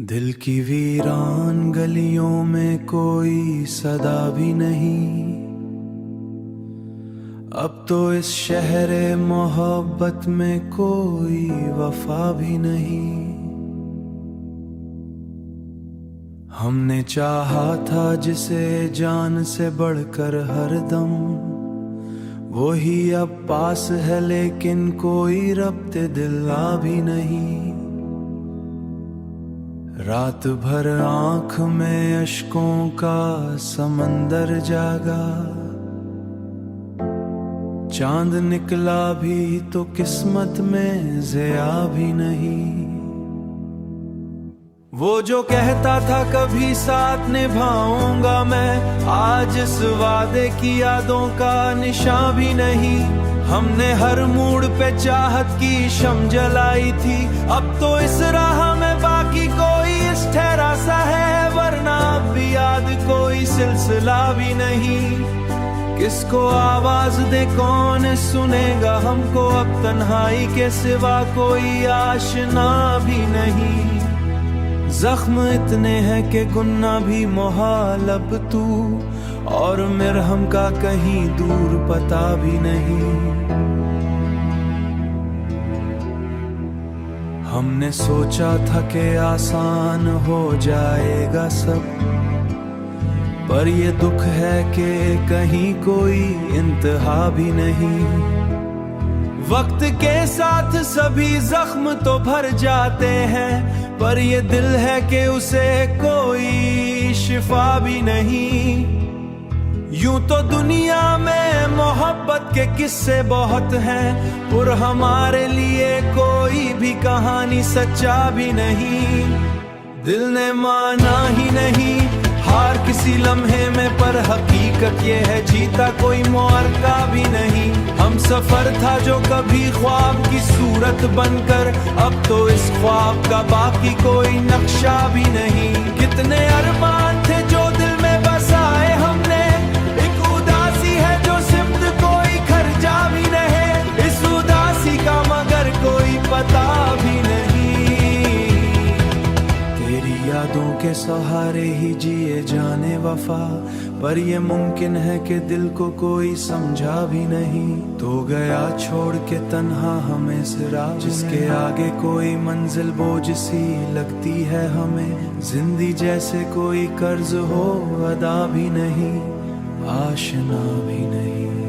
दिल की वीरान गलियों में कोई सदा भी नहीं। अब तो इस शहरे मोहब्बत में कोई वफा भी नहीं। हमने चाहा था जिसे जान से बढ़कर हरदम, वो ही अब पास है लेकिन कोई रब्ते दिल आ भी नहीं। रात भर आंख में अश्कों का समंदर जागा, चांद निकला भी तो किस्मत में ज़िया भी नहीं। वो जो कहता था कभी साथ निभाऊंगा मैं, आज इस वादे की यादों का निशान भी नहीं। हमने हर मूड पे चाहत की शम जलाई थी, अब तो इस राह में बाकी कोई इस ठहरा सा है, वरना अब भी याद कोई सिलसिला भी नहीं। किसको आवाज दे कौन सुनेगा हमको, अब तन्हाई के सिवा कोई आशना भी नहीं। जख्म इतने हैं कि गुन्ना भी मुहाल, अब तू और मरहम का कहीं दूर पता भी नहीं। हमने सोचा था कि आसान हो जाएगा सब, पर ये दुख है कि कहीं कोई इंतहा भी नहीं। वक्त के साथ सभी जख्म तो भर जाते हैं, पर ये दिल है कि उसे कोई शिफा भी नहीं। यूं तो दुनिया में मोहब्बत के किस्से बहुत हैं, पर हमारे लिए कोई भी कहानी सच्चा भी नहीं। दिल ने माना ही नहीं हार किसी लम्हे में, पर हकीकत ये है जीता कोई मुआरका भी नहीं। हम सफर था जो कभी ख्वाब की सूरत बनकर, अब तो इस ख्वाब का बाकी कोई नक्शा भी नहीं। कितने अरमान थे जो दिल में बसाए हमने, एक उदासी है जो सिमत कोई खर्चा भी नहीं। इस उदासी का मगर कोई पता भी नहीं। तेरी यादों के सहारे ही जिए जाने वफा, पर ये मुमकिन है कि दिल को कोई समझा भी नहीं। तो गया छोड़ के तन्हा हमें सिरा, जिसके आगे कोई मंजिल बोझ सी लगती है हमें। जिंदगी जैसे कोई कर्ज हो अदा भी नहीं, आशना भी नहीं।